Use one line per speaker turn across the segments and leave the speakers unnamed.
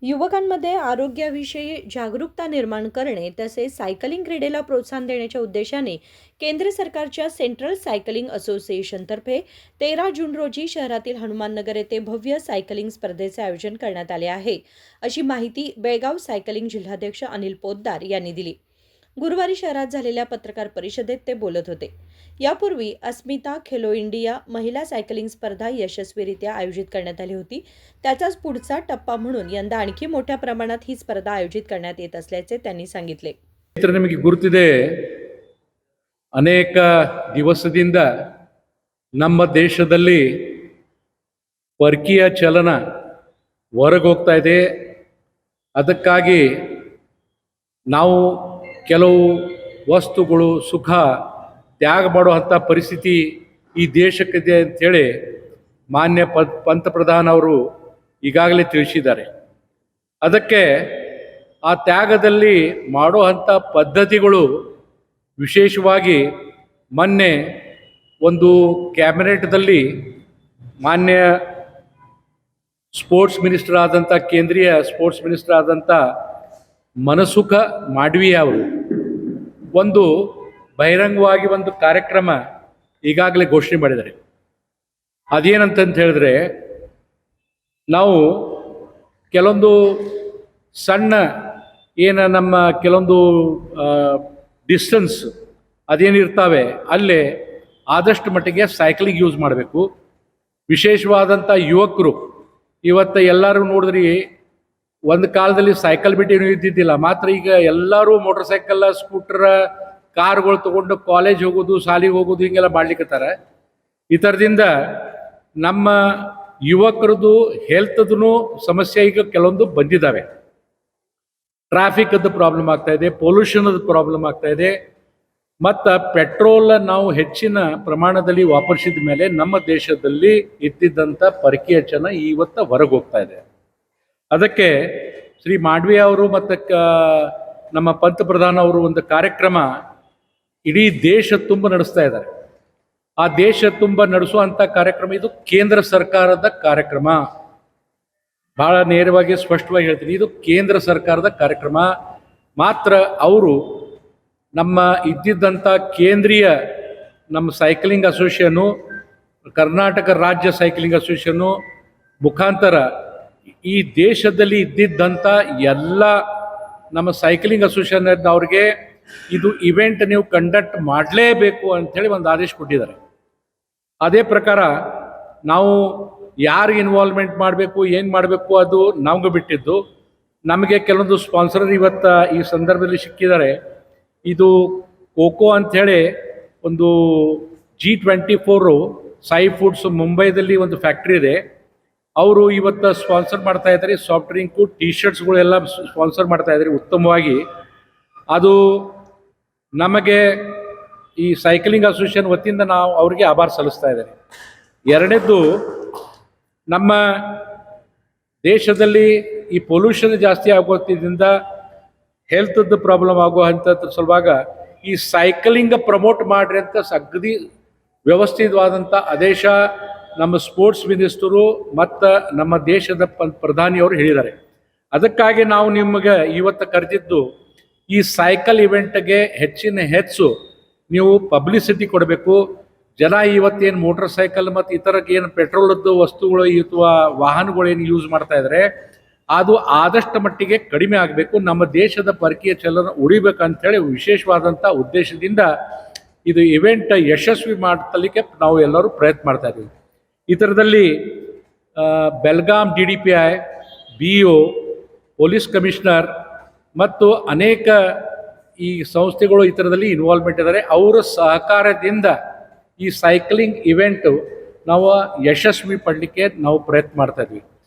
युवकांमध्ये आरोग्याविषयी जागरूकता निर्माण करणे तसेच सायकलिंग क्रीडेला प्रोत्साहन देण्याच्या उद्देशाने केंद्र सरकारच्या सेंट्रल सायकलिंग असोसिएशनतर्फे 13 जून रोजी शहरातील हनुमाननगर येथे भव्य सायकलिंग स्पर्धेचे आयोजन करण्यात आले आहे, अशी माहिती बेळगाव सायकलिंग जिल्हाध्यक्ष अनिल पोद्दार यांनी दिली. गुरुवारी शहरात झालेल्या पत्रकार परिषदेत ते बोलत होते. यापूर्वी अस्मिता खेलो इंडिया महिला सायकलिंग स्पर्धा यशस्वीरित्या आयोजित करण्यात आली होती. त्याचाच पुढचा टप्पा म्हणून यंदा आणखी मोठ्या प्रमाणात ही स्पर्धा आयोजित करण्यात येत असल्याचे त्यांनी सांगितले.
ನಿಮಗೆ ಗುರುತಿದೆ, ಅನೇಕ ದಿವಸದಿಂದ ನಮ್ಮ ದೇಶದಲ್ಲಿ ಪರಕೀಯ ಚಲನ ಹೊರಗೆ ಹೋಗ್ತಾ ಇದೆ. ಅದಕ್ಕಾಗಿ ನಾವು ಕೆಲವು ವಸ್ತುಗಳು ಸುಖ ತ್ಯಾಗ ಮಾಡುವಂಥ ಪರಿಸ್ಥಿತಿ ಈ ದೇಶಕ್ಕಿದೆ ಅಂಥೇಳಿ ಮಾನ್ಯ ಪಂತಪ್ರಧಾನ ಅವರು ಈಗಾಗಲೇ ತಿಳಿಸಿದ್ದಾರೆ. ಅದಕ್ಕೆ ಆ ತ್ಯಾಗದಲ್ಲಿ ಮಾಡುವಂಥ ಪದ್ಧತಿಗಳು ವಿಶೇಷವಾಗಿ ಮೊನ್ನೆ ಒಂದು ಕ್ಯಾಬಿನೆಟ್ದಲ್ಲಿ ಮಾನ್ಯ ಸ್ಪೋರ್ಟ್ಸ್ ಮಿನಿಸ್ಟರ್ ಆದಂಥ ಕೇಂದ್ರೀಯ ಸ್ಪೋರ್ಟ್ಸ್ ಮಿನಿಸ್ಟರ್ ಆದಂಥ ಮನಸುಖ ಮಾಂಡವೀಯ ಅವರು ಒಂದು ಬಹಿರಂಗವಾಗಿ ಒಂದು ಕಾರ್ಯಕ್ರಮ ಈಗಾಗಲೇ ಘೋಷಣೆ ಮಾಡಿದ್ದಾರೆ. ಅದೇನಂತಂತ ಹೇಳಿದ್ರೆ, ನಾವು ಕೆಲವೊಂದು ಸಣ್ಣ ನಮ್ಮ ಕೆಲವೊಂದು ಡಿಸ್ಟೆನ್ಸ್ ಅದೇನಿರ್ತಾವೆ ಅಲ್ಲೇ ಆದಷ್ಟು ಮಟ್ಟಿಗೆ ಸೈಕ್ಲಿಂಗ್ ಯೂಸ್ ಮಾಡಬೇಕು. ವಿಶೇಷವಾದಂಥ ಯುವಕರು ಇವತ್ತು ಎಲ್ಲರೂ ನೋಡಿದ್ರಿ, ಒಂದು ಕಾಲದಲ್ಲಿ ಸೈಕಲ್ ಬಿಟ್ಟು ಇದ್ದಿದ್ದಿಲ್ಲ, ಮಾತ್ರ ಈಗ ಎಲ್ಲರೂ ಮೋಟರ್ ಸೈಕಲ್ ಸ್ಕೂಟರ್ ಕಾರ್ಗಳು ತಗೊಂಡು ಕಾಲೇಜ್ ಹೋಗೋದು ಶಾಲೆಗೆ ಹೋಗೋದು ಹಿಂಗೆಲ್ಲ ಮಾಡ್ಲಿಕ್ಕತ್ತಾರೆ. ಈ ಥರದಿಂದ ನಮ್ಮ ಯುವಕರದು ಹೆಲ್ತ್ದು ಸಮಸ್ಯೆ ಈಗ ಕೆಲವೊಂದು ಬಂದಿದ್ದಾವೆ. ಟ್ರಾಫಿಕ್ದು ಪ್ರಾಬ್ಲಮ್ ಆಗ್ತಾ ಇದೆ, ಪೊಲ್ಯೂಷನ್ದು ಪ್ರಾಬ್ಲಮ್ ಆಗ್ತಾ ಇದೆ, ಮತ್ತು ಪೆಟ್ರೋಲ್ ನಾವು ಹೆಚ್ಚಿನ ಪ್ರಮಾಣದಲ್ಲಿ ವಾಪರಿಸಿದ ಮೇಲೆ ನಮ್ಮ ದೇಶದಲ್ಲಿ ಇದ್ದಿದ್ದಂಥ ಪರಕೀಯ ಚಲನ ಇವತ್ತು ಹೊರಗೆ ಹೋಗ್ತಾ ಇದೆ. ಅದಕ್ಕೆ ಶ್ರೀ ಮಾಂಡವೀಯ ಅವರು ಮತ್ತು ನಮ್ಮ ಪಂತಪ್ರಧಾನ ಅವರು ಒಂದು ಕಾರ್ಯಕ್ರಮ ಇಡೀ ದೇಶ ತುಂಬ ನಡೆಸ್ತಾ ಇದ್ದಾರೆ. ಆ ದೇಶ ತುಂಬ ನಡೆಸುವಂಥ ಕಾರ್ಯಕ್ರಮ ಇದು ಕೇಂದ್ರ ಸರ್ಕಾರದ ಕಾರ್ಯಕ್ರಮ. ಭಾಳ ನೇರವಾಗಿ ಸ್ಪಷ್ಟವಾಗಿ ಹೇಳ್ತೀನಿ, ಇದು ಕೇಂದ್ರ ಸರ್ಕಾರದ ಕಾರ್ಯಕ್ರಮ. ಮಾತ್ರ ಅವರು ನಮ್ಮ ಇದ್ದಿದ್ದಂಥ ಕೇಂದ್ರೀಯ ನಮ್ಮ ಸೈಕ್ಲಿಂಗ್ ಅಸೋಸಿಯೇಷನ್ನು, ಕರ್ನಾಟಕ ರಾಜ್ಯ ಸೈಕ್ಲಿಂಗ್ ಅಸೋಸಿಯೇಷನ್ನು ಮುಖಾಂತರ ಈ ದೇಶದಲ್ಲಿ ಇದ್ದಿದ್ದಂಥ ಎಲ್ಲ ನಮ್ಮ ಸೈಕ್ಲಿಂಗ್ ಅಸೋಸಿಯೇಷನ್ ಅವ್ರಿಗೆ ಇದು ಇವೆಂಟ್ ನೀವು ಕಂಡಕ್ಟ್ ಮಾಡಲೇಬೇಕು ಅಂಥೇಳಿ ಒಂದು ಆದೇಶ ಕೊಟ್ಟಿದ್ದಾರೆ. ಅದೇ ಪ್ರಕಾರ ನಾವು ಯಾರು ಇನ್ವಾಲ್ವ್ಮೆಂಟ್ ಮಾಡಬೇಕು, ಏನು ಮಾಡಬೇಕು ಅದು ನಮ್ಗೆ ಬಿಟ್ಟಿದ್ದು. ನಮಗೆ ಕೆಲವೊಂದು ಸ್ಪಾನ್ಸರ್ ಇವತ್ತು ಈ ಸಂದರ್ಭದಲ್ಲಿ ಸಿಕ್ಕಿದ್ದಾರೆ. ಇದು ಕೋಕೋ ಅಂಥೇಳಿ ಒಂದು G24 ಸಾಯಿ ಫುಡ್ಸ್ ಮುಂಬೈದಲ್ಲಿ ಒಂದು ಫ್ಯಾಕ್ಟ್ರಿ ಇದೆ, ಅವರು ಇವತ್ತು ಸ್ಪಾನ್ಸರ್ ಮಾಡ್ತಾ ಇದ್ದಾರೆ. ಸಾಫ್ಟ್ ಡ್ರಿಂಕು, ಟಿ ಶರ್ಟ್ಸ್ಗಳೆಲ್ಲ ಸ್ಪಾನ್ಸರ್ ಮಾಡ್ತಾ ಇದ್ದಾರೆ ಉತ್ತಮವಾಗಿ. ಅದು ನಮಗೆ ಈ ಸೈಕ್ಲಿಂಗ್ ಅಸೋಸಿಯೇಷನ್ ವತಿಯಿಂದ ನಾವು ಅವರಿಗೆ ಆಭಾರ ಸಲ್ಲಿಸ್ತಾ ಇದ್ದೇನೆ. ಎರಡನೇದ್ದು, ನಮ್ಮ ದೇಶದಲ್ಲಿ ಈ ಪೊಲ್ಯೂಷನ್ ಜಾಸ್ತಿ ಆಗೋದ್ರಿಂದ ಹೆಲ್ತ್ದು ಪ್ರಾಬ್ಲಮ್ ಆಗುವಂಥದ್ದು ಸಲುವಾಗ ಈ ಸೈಕ್ಲಿಂಗ್ ಪ್ರಮೋಟ್ ಮಾಡ್ರಿ ಅಂತ ಅಗದಿ ವ್ಯವಸ್ಥಿತವಾದಂಥ ಆದೇಶ ನಮ್ಮ ಸ್ಪೋರ್ಟ್ಸ್ ಮಿನಿಸ್ಟರು ಮತ್ತು ನಮ್ಮ ದೇಶದ ಪ್ರಧಾನಿಯವರು ಹೇಳಿದ್ದಾರೆ. ಅದಕ್ಕಾಗಿ ನಾವು ನಿಮಗೆ ಇವತ್ತು ಕರೆದಿದ್ದು, ಈ ಸೈಕಲ್ ಇವೆಂಟ್ಗೆ ಹೆಚ್ಚು ನೀವು ಪಬ್ಲಿಸಿಟಿ ಕೊಡಬೇಕು. ಜನ ಇವತ್ತೇನು ಮೋಟರ್ ಸೈಕಲ್ ಮತ್ತು ಇತರ ಏನು ಪೆಟ್ರೋಲದ್ದು ವಸ್ತುಗಳು ಅಥವಾ ವಾಹನಗಳೇನು ಯೂಸ್ ಮಾಡ್ತಾ ಇದ್ದಾರೆ ಅದು ಆದಷ್ಟು ಮಟ್ಟಿಗೆ ಕಡಿಮೆ ಆಗಬೇಕು. ನಮ್ಮ ದೇಶದ ಪರಕೀಯ ಚಲನ ಉಳಿಬೇಕಂತೇಳಿ ವಿಶೇಷವಾದಂಥ ಉದ್ದೇಶದಿಂದ ಇದು ಇವೆಂಟ್ ಯಶಸ್ವಿ ಮಾಡಲಿಕ್ಕೆ ನಾವು ಎಲ್ಲರೂ ಪ್ರಯತ್ನ ಮಾಡ್ತಾ ಇದ್ದೀವಿ. ಈ ಥರದಲ್ಲಿ Belgaum DDPI, BO, police commissioner ಮತ್ತು ಅನೇಕ ಈ ಸಂಸ್ಥೆಗಳು ಈ ಥರದಲ್ಲಿ ಇನ್ವಾಲ್ವ್ಮೆಂಟ್ ಇದ್ದಾರೆ. ಅವರ ಸಹಕಾರದಿಂದ ಈ ಸೈಕ್ಲಿಂಗ್ ಇವೆಂಟು ನಾವು ಯಶಸ್ವಿ ಪಡಲಿಕ್ಕೆ ನಾವು ಪ್ರಯತ್ನ ಮಾಡ್ತಾ ಇದ್ವಿ.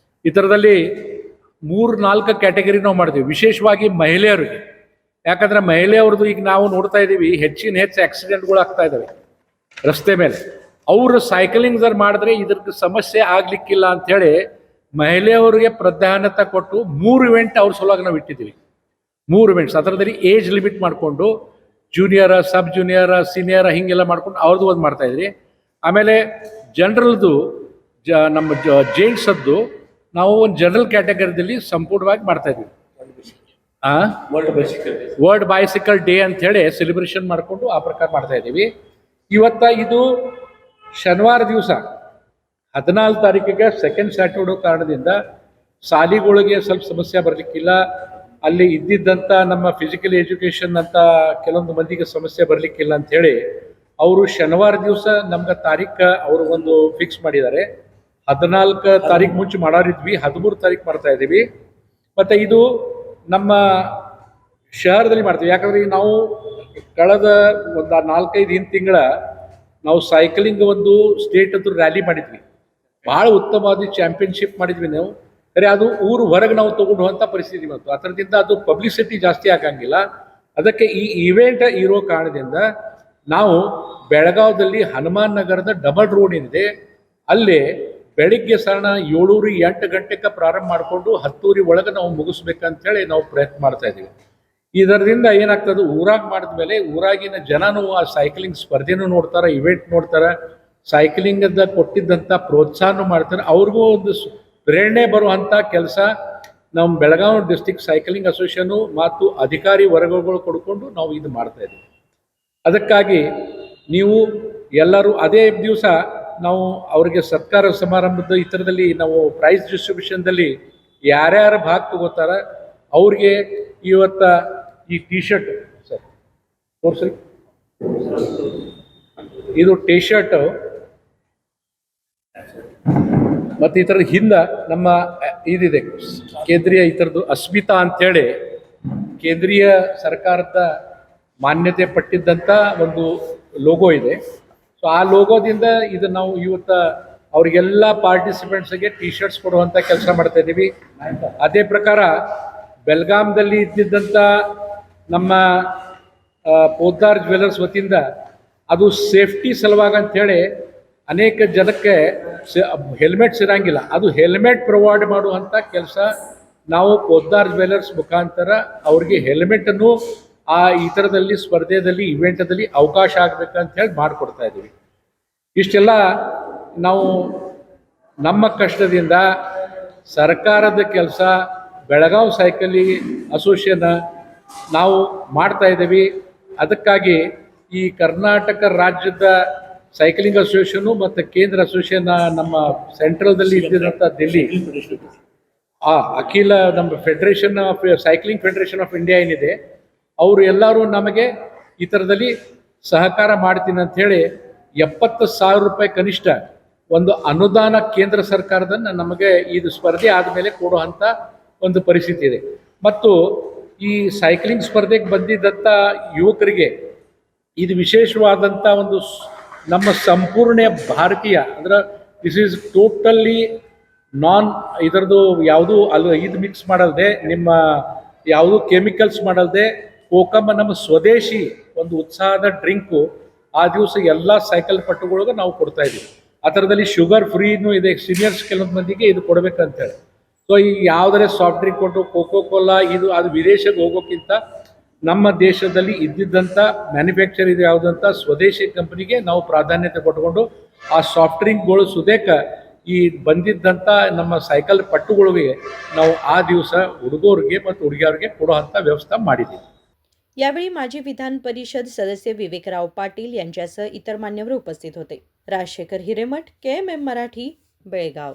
ಈ ಥರದಲ್ಲಿ 3-4 ಕ್ಯಾಟಗರಿ ನಾವು ಮಾಡ್ತೀವಿ, ವಿಶೇಷವಾಗಿ ಮಹಿಳೆಯರಿಗೆ. ಯಾಕಂದರೆ ಮಹಿಳೆಯವ್ರದ್ದು ಈಗ ನಾವು ನೋಡ್ತಾ ಇದ್ದೀವಿ, ಹೆಚ್ಚು ಆಕ್ಸಿಡೆಂಟ್ಗಳು ಆಗ್ತಾ ಇದ್ದಾವೆ ರಸ್ತೆ ಮೇಲೆ. ಅವರು ಸೈಕ್ಲಿಂಗ್ ಮಾಡಿದ್ರೆ ಇದ್ರದ್ದು ಸಮಸ್ಯೆ ಆಗಲಿಕ್ಕಿಲ್ಲ ಅಂಥೇಳಿ ಮಹಿಳೆಯವರಿಗೆ ಪ್ರಾಧಾನ್ಯತೆ ಕೊಟ್ಟು 3 ಇವೆಂಟ್ ಅವ್ರ ಸಲುವಾಗಿ ನಾವು ಇಟ್ಟಿದ್ದೀವಿ. 3 ಇವೆಂಟ್ಸ್ ಅದರದಲ್ಲಿ ಏಜ್ ಲಿಮಿಟ್ ಮಾಡಿಕೊಂಡು ಜೂನಿಯರ, ಸಬ್ ಜೂನಿಯರ, ಸೀನಿಯರ ಹೀಗೆಲ್ಲ ಮಾಡ್ಕೊಂಡು ಅವ್ರದ್ದು ಒಂದು ಮಾಡ್ತಾಯಿದ್ರಿ. ಆಮೇಲೆ ಜನರಲ್ದು ನಮ್ಮ ಜೇಂಟ್ಸದ್ದು ನಾವು ಒಂದು ಜನರಲ್ ಕ್ಯಾಟಗರಿದಲ್ಲಿ ಸಂಪೂರ್ಣವಾಗಿ ಮಾಡ್ತಾ ಇದ್ವಿ. ವರ್ಲ್ಡ್ ಬೈಸಿಕಲ್ ಡೇ ಅಂತ ಹೇಳಿ ಸೆಲೆಬ್ರೇಷನ್ ಮಾಡಿಕೊಂಡು ಆ ಪ್ರಕಾರ ಮಾಡ್ತಾ ಇದ್ದೀವಿ. ಇವತ್ತ ಇದು ಶನಿವಾರ ದಿವಸ 14 ತಾರೀಕಿಗೆ ಸೆಕೆಂಡ್ ಸ್ಯಾಟರ್ಡೆ ಕಾರಣದಿಂದ ಶಾಲೆಗಳಿಗೆ ಸ್ವಲ್ಪ ಸಮಸ್ಯೆ ಬರಲಿಕ್ಕಿಲ್ಲ. ಅಲ್ಲಿ ಇದ್ದಿದ್ದಂಥ ನಮ್ಮ ಫಿಸಿಕಲ್ ಎಜುಕೇಷನ್ ಅಂತ ಕೆಲವೊಂದು ಮಂದಿಗೆ ಸಮಸ್ಯೆ ಬರಲಿಕ್ಕಿಲ್ಲ ಅಂಥೇಳಿ ಅವರು ಶನಿವಾರ ದಿವಸ ನಮ್ಗೆ ತಾರೀಕು ಅವರು ಒಂದು ಫಿಕ್ಸ್ ಮಾಡಿದ್ದಾರೆ. 14 ತಾರೀಕು ಮುಂಚೆ ಮಾಡೋರಿದ್ವಿ, 13 ತಾರೀಕು ಮಾಡ್ತಾ ಇದ್ದೀವಿ. ಮತ್ತು ಇದು ನಮ್ಮ ಶಹರದಲ್ಲಿ ಮಾಡ್ತೀವಿ. ಯಾಕಂದರೆ ನಾವು ಕಳೆದ ಒಂದು 4-5 ತಿಂಗಳ ನಾವು ಸೈಕ್ಲಿಂಗ್ ಒಂದು ಸ್ಟೇಟ್ ಹತ್ರ ರ್ಯಾಲಿ ಮಾಡಿದ್ವಿ. ಭಾಳ ಉತ್ತಮವಾದ ಚಾಂಪಿಯನ್ಶಿಪ್ ಮಾಡಿದ್ವಿ ನಾವು. ಖರೆ ಅದು ಊರು ಹೊರಗೆ ನಾವು ತಗೊಂಡುವಂಥ ಪರಿಸ್ಥಿತಿ ಬಂತು. ಅದರಿಂದ ಅದು ಪಬ್ಲಿಸಿಟಿ ಜಾಸ್ತಿ ಆಗಂಗಿಲ್ಲ. ಅದಕ್ಕೆ ಈ ಇವೆಂಟ್ ಇರೋ ಕಾರಣದಿಂದ ನಾವು ಬೆಳಗಾವದಲ್ಲಿ ಹನುಮಾನ್ ನಗರದ ಡಬಲ್ ರೋಡ್ ಏನಿದೆ ಅಲ್ಲಿ ಬೆಳಿಗ್ಗೆ ಸಾಧಾರಣ 7-8 ಗಂಟೆಗೆ ಪ್ರಾರಂಭ ಮಾಡಿಕೊಂಡು 10 ಒಳಗೆ ನಾವು ಮುಗಿಸ್ಬೇಕಂತೇಳಿ ನಾವು ಪ್ರಯತ್ನ ಮಾಡ್ತಾ ಇದ್ದೀವಿ. ಇದರಿಂದ ಏನಾಗ್ತದೆ, ಊರಾಗ ಮಾಡಿದ್ಮೇಲೆ ಊರಾಗಿನ ಜನನೂ ಆ ಸೈಕ್ಲಿಂಗ್ ಸ್ಪರ್ಧೆನೂ ನೋಡ್ತಾರೆ, ಇವೆಂಟ್ ನೋಡ್ತಾರೆ, ಸೈಕ್ಲಿಂಗದ ಕೊಟ್ಟಿದ್ದಂಥ ಪ್ರೋತ್ಸಾಹನೂ ಮಾಡ್ತಾರೆ. ಅವ್ರಿಗೂ ಒಂದು ಪ್ರೇರಣೆ ಬರುವಂಥ ಕೆಲಸ ನಮ್ಮ ಬೆಳಗಾವಿ ಡಿಸ್ಟಿಕ್ ಸೈಕ್ಲಿಂಗ್ ಅಸೋಸಿಯೇಷನು ಮತ್ತು ಅಧಿಕಾರಿ ವರ್ಗಗಳು ಕೊಡ್ಕೊಂಡು ನಾವು ಇದು ಮಾಡ್ತಾ ಇದ್ದೀವಿ. ಅದಕ್ಕಾಗಿ ನೀವು ಎಲ್ಲರೂ ಅದೇ ದಿವಸ ನಾವು ಅವರಿಗೆ ಸತ್ಕಾರ ಸಮಾರಂಭದ ಇತರದಲ್ಲಿ ನಾವು ಪ್ರೈಸ್ ಡಿಸ್ಟ್ರಿಬ್ಯೂಷನ್ದಲ್ಲಿ ಯಾರ್ಯಾರು ಭಾಗ ತಗೋತಾರ ಅವ್ರಿಗೆ ಇವತ್ತ ಈ ಟಿ ಶರ್ಟ್ ಸರ್ ತೋರಿಸ್ರಿ, ಇದು ಟಿ ಶರ್ಟ್ ಮತ್ತು ಈ ಥರದ ಹಿಂದೆ ನಮ್ಮ ಇದಿದೆ ಕೇಂದ್ರೀಯ ಈ ಥರದ್ದು ಅಸ್ಮಿತಾ ಅಂಥೇಳಿ ಕೇಂದ್ರೀಯ ಸರ್ಕಾರದ ಮಾನ್ಯತೆ ಪಟ್ಟಿದ್ದಂಥ ಒಂದು ಲೋಗೋ ಇದೆ. ಸೊ ಆ ಲೋಗೋದಿಂದ ಇದು ನಾವು ಇವತ್ತು ಅವರಿಗೆಲ್ಲ ಪಾರ್ಟಿಸಿಪೆಂಟ್ಸ್ಗೆ ಟಿ ಶರ್ಟ್ಸ್ ಕೊಡುವಂಥ ಕೆಲಸ ಮಾಡ್ತಾ ಇದ್ದೀವಿ. ಅದೇ ಪ್ರಕಾರ ಬೆಲ್ಗಾಮ್ದಲ್ಲಿ ಇದ್ದಿದ್ದಂಥ ನಮ್ಮ ಪೋದ್ದಾರ್ ಜ್ಯುವೆಲರ್ಸ್ ವತಿಯಿಂದ ಅದು ಸೇಫ್ಟಿ ಸಲುವಾಗಿ ಅಂಥೇಳಿ ಅನೇಕ ಜನಕ್ಕೆ ಹೆಲ್ಮೆಟ್ಸ್ ಇರೋಂಗಿಲ್ಲ, ಅದು ಹೆಲ್ಮೆಟ್ ಪ್ರೊವೈಡ್ ಮಾಡುವಂಥ ಕೆಲಸ ನಾವು ಪೋದ್ದಾರ್ ಜ್ಯುವೆಲರ್ಸ್ ಮುಖಾಂತರ ಅವ್ರಿಗೆ ಹೆಲ್ಮೆಟನ್ನು ಆ ಈ ಥರದಲ್ಲಿ ಸ್ಪರ್ಧೆಯಲ್ಲಿ ಇವೆಂಟದಲ್ಲಿ ಅವಕಾಶ ಆಗಬೇಕಂತ ಹೇಳಿ ಮಾಡಿಕೊಡ್ತಾ ಇದ್ದೀವಿ. ಇಷ್ಟೆಲ್ಲ ನಾವು ನಮ್ಮ ಕಷ್ಟದಿಂದ ಸರ್ಕಾರದ ಕೆಲಸ ಬೆಳಗಾವಿ ಸೈಕಲಿಂಗ್ ಅಸೋಸಿಯೇಷನ್ ನಾವು ಮಾಡ್ತಾ ಇದ್ದೀವಿ. ಅದಕ್ಕಾಗಿ ಈ ಕರ್ನಾಟಕ ರಾಜ್ಯದ ಸೈಕ್ಲಿಂಗ್ ಅಸೋಸಿಯೇಷನು ಮತ್ತು ಕೇಂದ್ರ ಅಸೋಸಿಯೇಷನ್ ನಮ್ಮ ಸೆಂಟ್ರಲ್ದಲ್ಲಿ ಇದ್ದಿದ್ದಂಥ ದಿಲ್ಲಿ ಅಖಿಲ ನಮ್ಮ federation of cycling federation of India ಏನಿದೆ ಅವರು ಎಲ್ಲರೂ ನಮಗೆ ಈ ಥರದಲ್ಲಿ ಸಹಕಾರ ಮಾಡ್ತೀನಿ ಅಂಥೇಳಿ 70,000 ರೂಪಾಯಿ ಕನಿಷ್ಠ ಒಂದು ಅನುದಾನ ಕೇಂದ್ರ ಸರ್ಕಾರದನ್ನು ನಮಗೆ ಇದು ಸ್ಪರ್ಧೆ ಆದಮೇಲೆ ಕೊಡುವಂಥ ಒಂದು ಪರಿಸ್ಥಿತಿ ಇದೆ. ಮತ್ತು ಈ ಸೈಕ್ಲಿಂಗ್ ಸ್ಪರ್ಧೆಗೆ ಬಂದಿದ್ದಂಥ ಯುವಕರಿಗೆ ಇದು ವಿಶೇಷವಾದಂಥ ಒಂದು ನಮ್ಮ ಸಂಪೂರ್ಣ ಭಾರತೀಯ ಅಂದ್ರೆ ದಿಸ್ ಈಸ್ ಟೋಟಲಿ ನಾನ್ ಇದರದ್ದು ಯಾವುದೂ ಅಲ್ಲಿ ಇದು ಮಿಕ್ಸ್ ಮಾಡಲ್ದೆ, ನಿಮ್ಮ ಯಾವುದೂ ಕೆಮಿಕಲ್ಸ್ ಮಾಡಲ್ದೆ ಕೋಕಮ್ಮ ನಮ್ಮ ಸ್ವದೇಶಿ ಒಂದು ಉತ್ಸಾಹದ ಡ್ರಿಂಕು ಆ ದಿವಸ ಎಲ್ಲ ಸೈಕಲ್ ಪಟ್ಟುಗಳಿಗೆ ನಾವು ಕೊಡ್ತಾ ಇದ್ದೀವಿ. ಆ ಥರದಲ್ಲಿ ಶುಗರ್ ಫ್ರೀನೂ ಇದೆ, ಸೀನಿಯರ್ಸ್ ಕೆಲವೊಂದು ಮಂದಿಗೆ ಇದು ಕೊಡಬೇಕಂತೇಳಿ. ಸೊ ಈ ಯಾವುದೇ ಸಾಫ್ಟ್ ಡ್ರಿಂಕ್ ಕೊಟ್ಟು ಕೋಕೋ ಕೋಲಾ ಇದು ಅದು ವಿದೇಶಕ್ಕೆ ಹೋಗೋಕ್ಕಿಂತ ನಮ್ಮ ದೇಶದಲ್ಲಿ ಇದ್ದಿದ್ದಂಥ ಮ್ಯಾನುಫ್ಯಾಕ್ಚರ್ ಇದು ಯಾವುದಂಥ ಸ್ವದೇಶಿ ಕಂಪ್ನಿಗೆ ನಾವು ಪ್ರಾಧಾನ್ಯತೆ ಕೊಟ್ಕೊಂಡು ಆ ಸಾಫ್ಟ್ ಡ್ರಿಂಕ್ಗಳು ಸುದೇಕ ಈ ಬಂದಿದ್ದಂಥ ನಮ್ಮ ಸೈಕಲ್ ಪಟ್ಟುಗಳಿಗೆ ನಾವು ಆ ದಿವಸ ಹುಡುಗರಿಗೆ ಮತ್ತು ಹುಡುಗಿಯರಿಗೆ ಕೊಡುವಂಥ ವ್ಯವಸ್ಥೆ ಮಾಡಿದ್ದೀವಿ.
यावेळी माजी विधान परिषद सदस्य विवेकराव पाटील यांच्यासह इतर मान्यवर उपस्थित होते. राजशेखर हिरेमठ, KMM मराठी, बेळगाव.